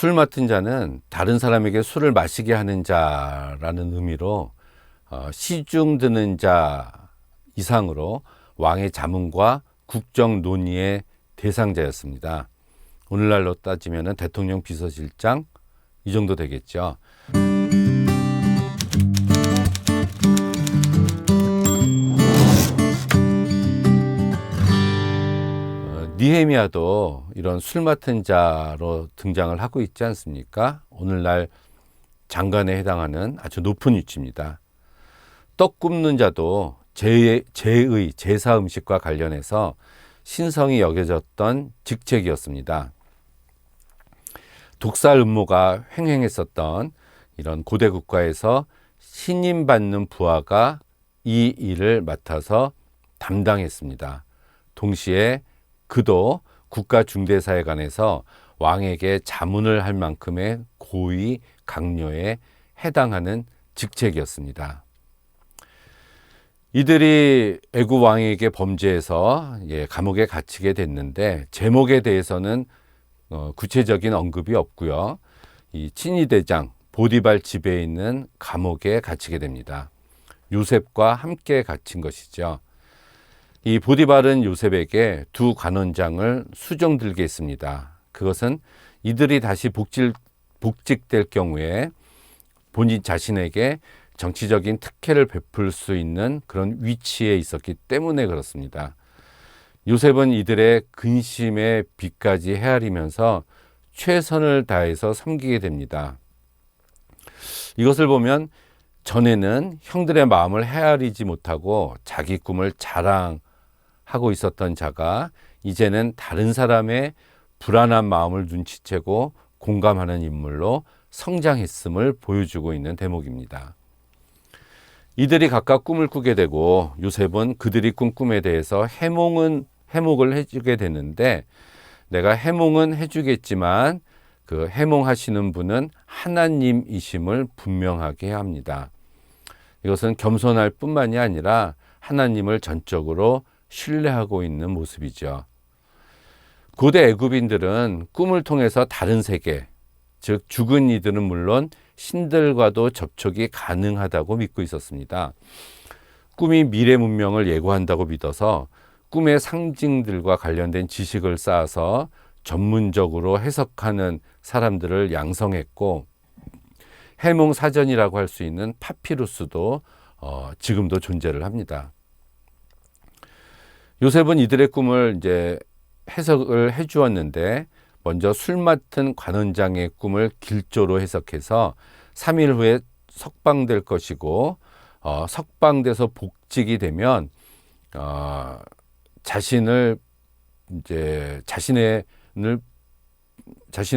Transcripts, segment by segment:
술 맡은 자는 다른 사람에게 술을 마시게 하는 자라는 의미로 시중 드는 자 이상으로 왕의 자문과 국정 논의의 대상자였습니다. 오늘날로 따지면 대통령 비서실장 이 정도 되겠죠. 느헤미야도 이런 술 맡은 자로 등장을 하고 있지 않습니까? 오늘날 장관에 해당하는 아주 높은 위치입니다. 떡 굽는 자도 제사 음식과 관련해서 신성이 여겨졌던 직책이었습니다. 독살 음모가 횡행했었던 이런 고대 국가에서 신임받는 부하가 이 일을 맡아서 담당했습니다. 동시에 그도 국가 중대사에 관해서 왕에게 자문을 할 만큼의 고위 강료에 해당하는 직책이었습니다. 이들이 애굽 왕에게 범죄해서 감옥에 갇히게 됐는데 제목에 대해서는 구체적인 언급이 없고요. 이 친위대장 보디발 집에 있는 감옥에 갇히게 됩니다. 요셉과 함께 갇힌 것이죠. 이 보디발은 요셉에게 두 관원장을 수종들게 했습니다. 그것은 이들이 다시 복직될 경우에 본인 자신에게 정치적인 특혜를 베풀 수 있는 그런 위치에 있었기 때문에 그렇습니다. 요셉은 이들의 근심에 비까지 헤아리면서 최선을 다해서 섬기게 됩니다. 이것을 보면 전에는 형들의 마음을 헤아리지 못하고 자기 꿈을 자랑하고 있었던 자가 이제는 다른 사람의 불안한 마음을 눈치채고 공감하는 인물로 성장했음을 보여주고 있는 대목입니다. 이들이 각각 꿈을 꾸게 되고 요셉은 그들이 꾼 꿈에 대해서 해몽을 해주게 되는데 내가 해몽은 해주겠지만 그 해몽하시는 분은 하나님이심을 분명하게 합니다. 이것은 겸손할 뿐만이 아니라 하나님을 전적으로 신뢰하고 있는 모습이죠. 고대 애굽인들은 꿈을 통해서 다른 세계, 즉 죽은 이들은 물론 신들과도 접촉이 가능하다고 믿고 있었습니다. 꿈이 미래 문명을 예고한다고 믿어서 꿈의 상징들과 관련된 지식을 쌓아서 전문적으로 해석하는 사람들을 양성했고 해몽 사전이라고 할 수 있는 파피루스도 지금도 존재를 합니다. 요셉은 이들의 꿈을 해석을 해 주었는데 먼저 술 맡은 관원장의 꿈을 길조로 해석해서 3일 후에 석방될 것이고 석방돼서 복직이 되면 자신의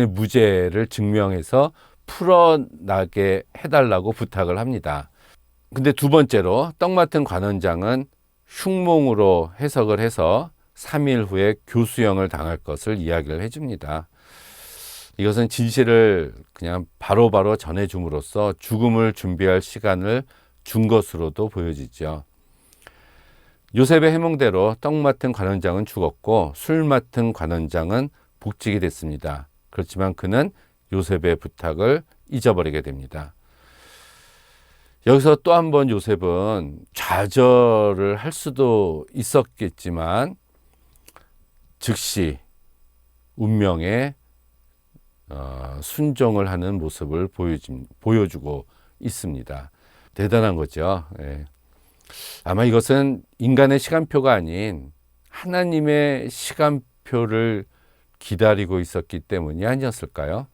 무죄를 증명해서 풀어나게 해달라고 부탁을 합니다. 근데 두 번째로 떡 맡은 관원장은 흉몽으로 해석을 해서 3일 후에 교수형을 당할 것을 이야기를 해줍니다. 이것은 진실을 그냥 바로바로 전해줌으로써 죽음을 준비할 시간을 준 것으로도 보여지죠. 요셉의 해몽대로 떡 맡은 관원장은 죽었고 술 맡은 관원장은 복직이 됐습니다. 그렇지만 그는 요셉의 부탁을 잊어버리게 됩니다. 여기서 또 한 번 요셉은 좌절을 할 수도 있었겠지만 즉시 운명에 순종을 하는 모습을 보여주고 있습니다. 대단한 거죠. 아마 이것은 인간의 시간표가 아닌 하나님의 시간표를 기다리고 있었기 때문이 아니었을까요?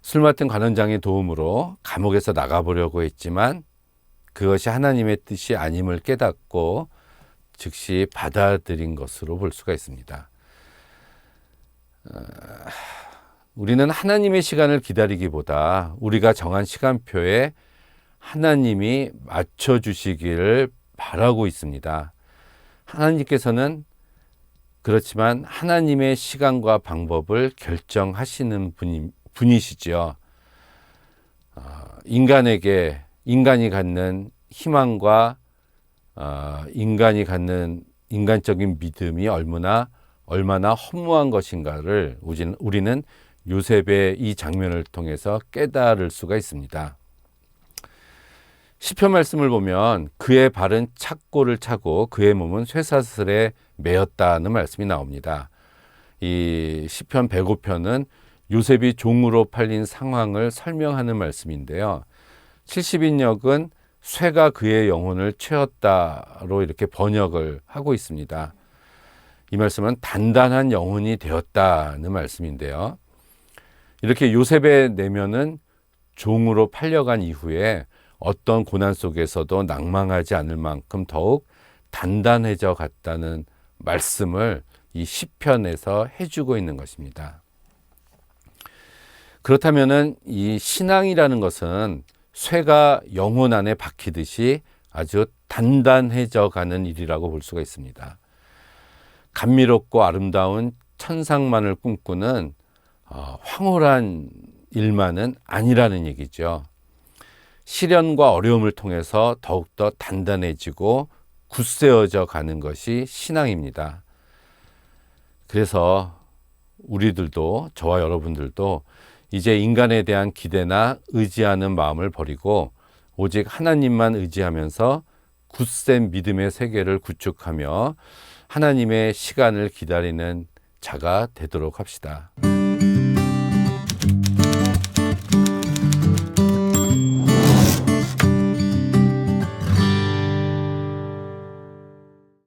술 맡은 관원장의 도움으로 감옥에서 나가보려고 했지만 그것이 하나님의 뜻이 아님을 깨닫고 즉시 받아들인 것으로 볼 수가 있습니다. 우리는 하나님의 시간을 기다리기보다 우리가 정한 시간표에 하나님이 맞춰주시기를 바라고 있습니다. 하나님께서는 그렇지만 하나님의 시간과 방법을 결정하시는 분이시죠. 인간이 갖는 희망과 인간이 갖는 인간적인 믿음이 얼마나 허무한 것인가를 우리는 요셉의 이 장면을 통해서 깨달을 수가 있습니다. 시편 말씀을 보면 그의 발은 착고를 차고 그의 몸은 쇠사슬에 매였다는 말씀이 나옵니다. 이 시편 105편은 요셉이 종으로 팔린 상황을 설명하는 말씀인데요. 70인역은 쇠가 그의 영혼을 채웠다로 이렇게 번역을 하고 있습니다. 이 말씀은 단단한 영혼이 되었다는 말씀인데요. 이렇게 요셉의 내면은 종으로 팔려간 이후에 어떤 고난 속에서도 낭망하지 않을 만큼 더욱 단단해져 갔다는 말씀을 이 시편에서 해주고 있는 것입니다. 그렇다면은 이 신앙이라는 것은 쇠가 영혼 안에 박히듯이 아주 단단해져 가는 일이라고 볼 수가 있습니다. 감미롭고 아름다운 천상만을 꿈꾸는 황홀한 일만은 아니라는 얘기죠. 시련과 어려움을 통해서 더욱더 단단해지고 굳세어져 가는 것이 신앙입니다. 그래서 우리들도, 저와 여러분들도 이제 인간에 대한 기대나 의지하는 마음을 버리고 오직 하나님만 의지하면서 굳센 믿음의 세계를 구축하며 하나님의 시간을 기다리는 자가 되도록 합시다.